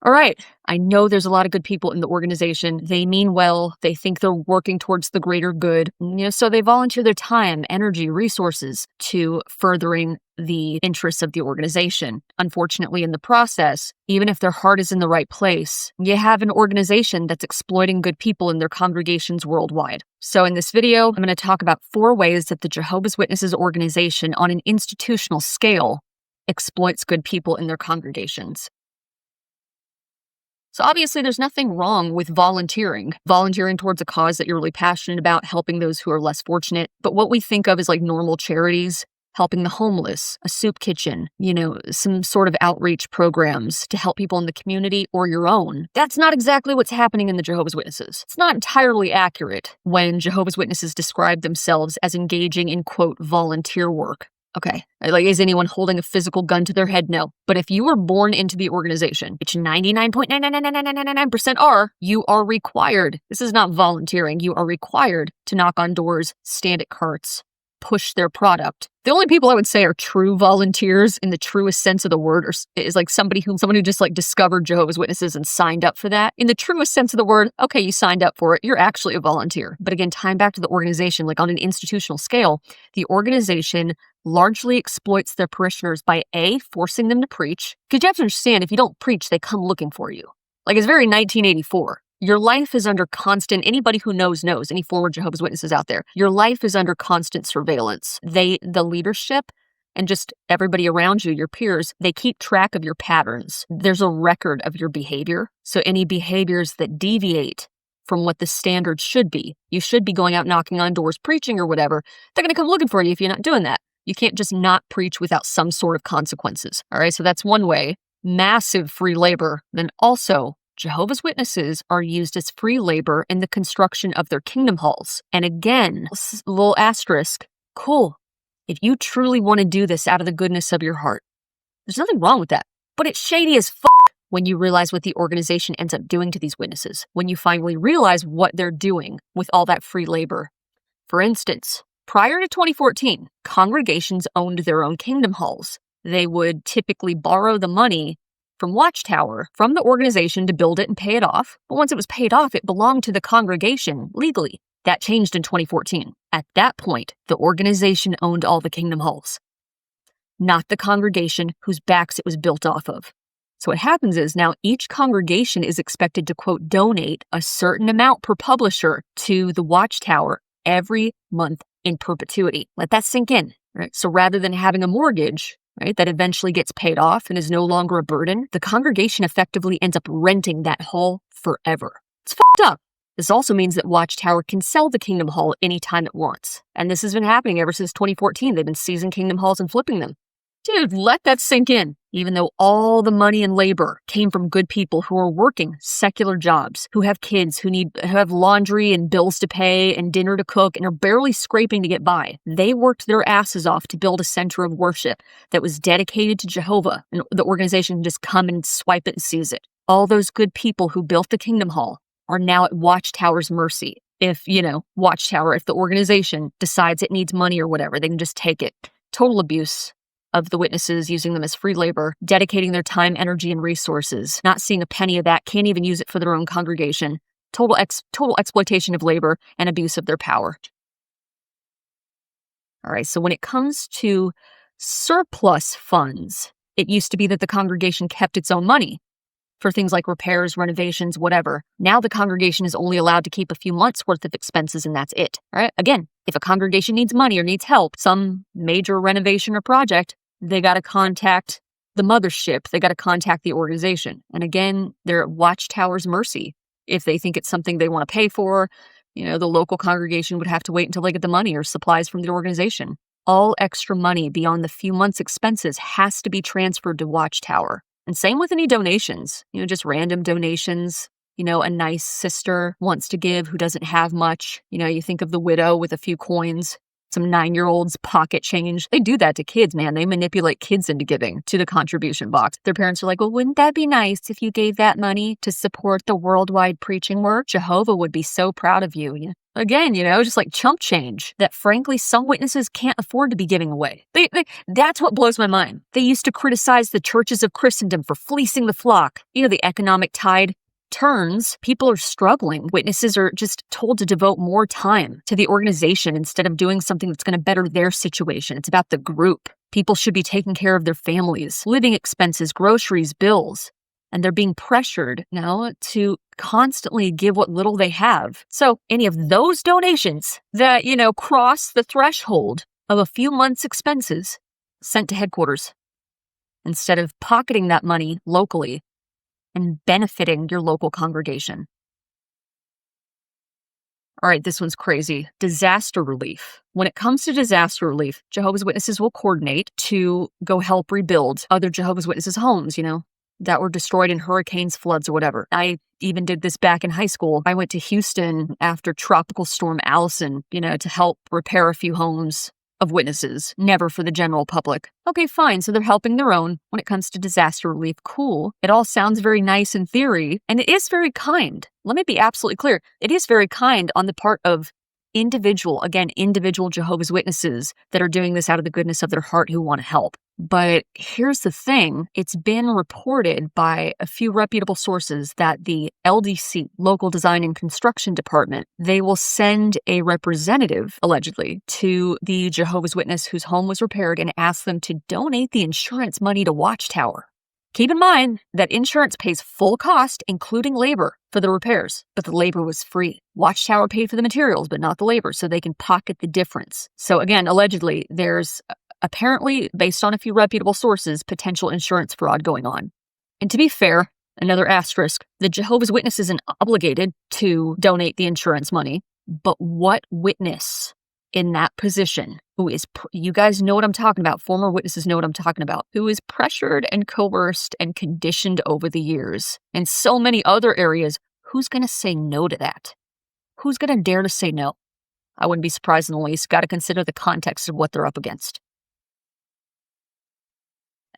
All right, I know there's a lot of good people in the organization. They mean well. They think they're working towards the greater good. So they volunteer their time, energy, resources to furthering the interests of the organization. Unfortunately, in the process, even if their heart is in the right place, you have an organization that's exploiting good people in their congregations worldwide. So in this video, I'm going to talk about 4 ways that the Jehovah's Witnesses organization on an institutional scale exploits good people in their congregations. So obviously there's nothing wrong with volunteering towards a cause that you're really passionate about, helping those who are less fortunate. But what we think of as like normal charities, helping the homeless, a soup kitchen, some sort of outreach programs to help people in the community or your own. That's not exactly what's happening in the Jehovah's Witnesses. It's not entirely accurate when Jehovah's Witnesses describe themselves as engaging in, quote, volunteer work. Okay, like, is anyone holding a physical gun to their head? No. But if you were born into the organization, which 99.99999% are, you are required. This is not volunteering. You are required to knock on doors, stand at carts, push their product. The only people I would say are true volunteers in the truest sense of the word is like someone who just like discovered Jehovah's Witnesses and signed up for that. In the truest sense of the word, okay, you signed up for it. You're actually a volunteer. But again, tying back to the organization, like on an institutional scale, the organization largely exploits their parishioners by A, forcing them to preach. Because you have to understand, if you don't preach, they come looking for you. Like, it's very 1984. Your life is under constant, anybody who knows, any former Jehovah's Witnesses out there, your life is under constant surveillance. The leadership and just everybody around you, your peers, they keep track of your patterns. There's a record of your behavior. So any behaviors that deviate from what the standard should be, you should be going out knocking on doors, preaching or whatever, they're going to come looking for you if you're not doing that. You can't just not preach without some sort of consequences. All right, so that's one way. Massive free labor. Then also, Jehovah's Witnesses are used as free labor in the construction of their kingdom halls. And again, a little asterisk, cool. If you truly want to do this out of the goodness of your heart, there's nothing wrong with that. But it's shady as fuck when you realize what the organization ends up doing to these witnesses, when you finally realize what they're doing with all that free labor. For instance, prior to 2014, congregations owned their own kingdom halls. They would typically borrow the money from Watchtower, from the organization to build it and pay it off. But once it was paid off, it belonged to the congregation legally. That changed in 2014. At that point, the organization owned all the kingdom halls, not the congregation whose backs it was built off of. So what happens is now each congregation is expected to, quote, donate a certain amount per publisher to the Watchtower every month in perpetuity. Let that sink in, right? So rather than having a mortgage, right, that eventually gets paid off and is no longer a burden, the congregation effectively ends up renting that hall forever. It's fucked up. This also means that Watchtower can sell the Kingdom Hall anytime it wants. And this has been happening ever since 2014. They've been seizing Kingdom Halls and flipping them. Dude, let that sink in. Even though all the money and labor came from good people who are working secular jobs, who have kids, who have laundry and bills to pay and dinner to cook and are barely scraping to get by. They worked their asses off to build a center of worship that was dedicated to Jehovah, and the organization can just come and swipe it and seize it. All those good people who built the Kingdom Hall are now at Watchtower's mercy. If, Watchtower, if the organization decides it needs money or whatever, they can just take it. Total abuse of the witnesses, using them as free labor, dedicating their time, energy, and resources, not seeing a penny of that, can't even use it for their own congregation. Total exploitation of labor and abuse of their power. All right, so when it comes to surplus funds, it used to be that the congregation kept its own money for things like repairs, renovations, whatever. Now the congregation is only allowed to keep a few months' worth of expenses, and that's it. All right, again, if a congregation needs money or needs help, some major renovation or project, they got to contact the mothership. They got to contact the organization. And again, they're at Watchtower's mercy. If they think it's something they want to pay for, the local congregation would have to wait until they get the money or supplies from the organization. All extra money beyond the few months' expenses has to be transferred to Watchtower. And same with any donations, just random donations. A nice sister wants to give who doesn't have much. You think of the widow with a few coins, some 9-year-olds pocket change. They do that to kids, man. They manipulate kids into giving to the contribution box. Their parents are like, well, wouldn't that be nice if you gave that money to support the worldwide preaching work? Jehovah would be so proud of you. Again, just like chump change that frankly some witnesses can't afford to be giving away. That's what blows my mind. They used to criticize the churches of Christendom for fleecing the flock. The economic tide turns, people are struggling. Witnesses are just told to devote more time to the organization instead of doing something that's going to better their situation. It's about the group. People should be taking care of their families, living expenses, groceries, bills. And they're being pressured now to constantly give what little they have. So any of those donations that, cross the threshold of a few months' expenses sent to headquarters instead of pocketing that money locally and benefiting your local congregation. All right, this one's crazy. Disaster relief. When it comes to disaster relief, Jehovah's Witnesses will coordinate to go help rebuild other Jehovah's Witnesses' homes, that were destroyed in hurricanes, floods, or whatever. I even did this back in high school. I went to Houston after Tropical Storm Allison, to help repair a few homes of witnesses, never for the general public. Okay, fine. So they're helping their own when it comes to disaster relief. Cool. It all sounds very nice in theory, and it is very kind. Let me be absolutely clear. It is very kind on the part of individual Jehovah's Witnesses that are doing this out of the goodness of their heart who want to help. But here's the thing. It's been reported by a few reputable sources that the LDC, Local Design and Construction Department, they will send a representative, allegedly, to the Jehovah's Witness whose home was repaired and ask them to donate the insurance money to Watchtower. Keep in mind that insurance pays full cost, including labor, for the repairs, but the labor was free. Watchtower paid for the materials, but not the labor, so they can pocket the difference. So again, allegedly, there's apparently, based on a few reputable sources, potential insurance fraud going on. And to be fair, another asterisk, the Jehovah's Witness isn't obligated to donate the insurance money, but what witness in that position, who is, you guys know what I'm talking about, former witnesses know what I'm talking about, who is pressured and coerced and conditioned over the years, and so many other areas, who's going to say no to that? Who's going to dare to say no? I wouldn't be surprised in the least. Got to consider the context of what they're up against.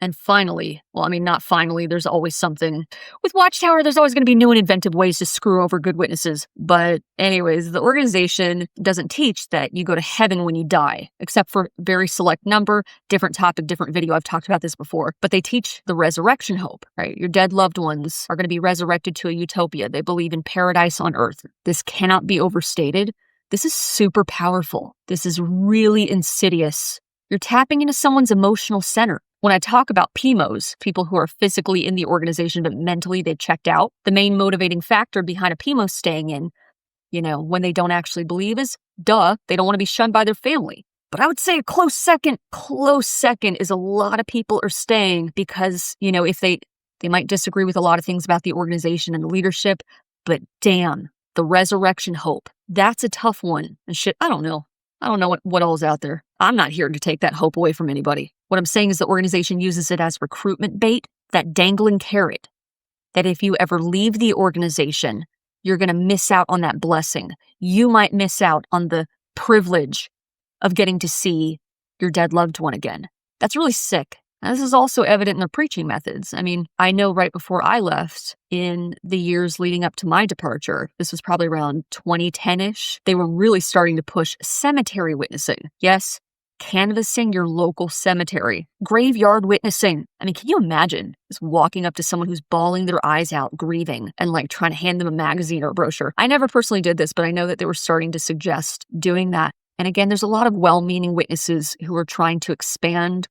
And finally, not finally, there's always something. With Watchtower, there's always going to be new and inventive ways to screw over good witnesses. But anyways, the organization doesn't teach that you go to heaven when you die, except for very select number, different topic, different video. I've talked about this before. But they teach the resurrection hope, right? Your dead loved ones are going to be resurrected to a utopia. They believe in paradise on earth. This cannot be overstated. This is super powerful. This is really insidious. You're tapping into someone's emotional center. When I talk about PMOs, people who are physically in the organization but mentally they've checked out, the main motivating factor behind a PMO staying in, when they don't actually believe is, they don't want to be shunned by their family. But I would say a close second is a lot of people are staying because, if they might disagree with a lot of things about the organization and the leadership, but damn, the resurrection hope, that's a tough one. And shit, I don't know what all is out there. I'm not here to take that hope away from anybody. What I'm saying is the organization uses it as recruitment bait, that dangling carrot, that if you ever leave the organization, you're going to miss out on that blessing. You might miss out on the privilege of getting to see your dead loved one again. That's really sick. And this is also evident in their preaching methods. I know right before I left, in the years leading up to my departure, this was probably around 2010-ish, they were really starting to push cemetery witnessing. Yes, canvassing your local cemetery, graveyard witnessing. Can you imagine just walking up to someone who's bawling their eyes out, grieving, and trying to hand them a magazine or a brochure? I never personally did this, but I know that they were starting to suggest doing that. And again, there's a lot of well-meaning witnesses who are trying to expand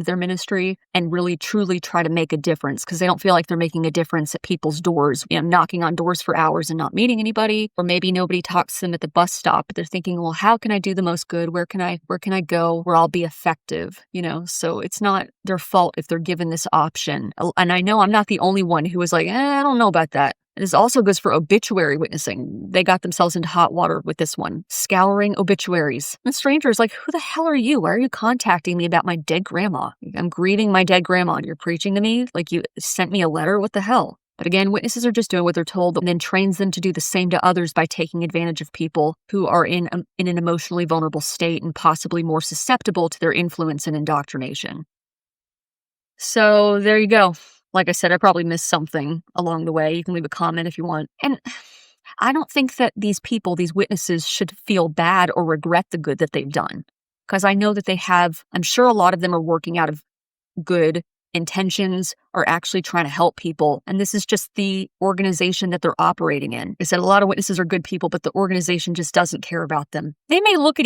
their ministry and really truly try to make a difference because they don't feel like they're making a difference at people's doors, knocking on doors for hours and not meeting anybody, or maybe nobody talks to them at the bus stop, but they're thinking, well, how can I do the most good? Where can I go where I'll be effective? So it's not their fault if they're given this option. And I know I'm not the only one who was like, I don't know about that. And this also goes for obituary witnessing. They got themselves into hot water with this one. Scouring obituaries. And the stranger is like, who the hell are you? Why are you contacting me about my dead grandma? I'm grieving my dead grandma and you're preaching to me? Like you sent me a letter? What the hell? But again, witnesses are just doing what they're told and then trains them to do the same to others by taking advantage of people who are in an emotionally vulnerable state and possibly more susceptible to their influence and indoctrination. So there you go. Like I said, I probably missed something along the way. You can leave a comment if you want. And I don't think that these people, these witnesses, should feel bad or regret the good that they've done. Because I know that they have, I'm sure a lot of them are working out of good intentions, are actually trying to help people. And this is just the organization that they're operating in. I said a lot of witnesses are good people, but the organization just doesn't care about them. They may look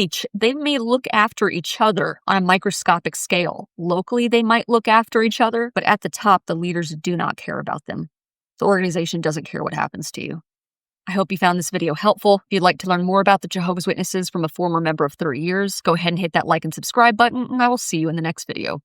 after each other on a microscopic scale. Locally, they might look after each other, but at the top, the leaders do not care about them. The organization doesn't care what happens to you. I hope you found this video helpful. If you'd like to learn more about the Jehovah's Witnesses from a former member of 30 years, go ahead and hit that like and subscribe button, and I will see you in the next video.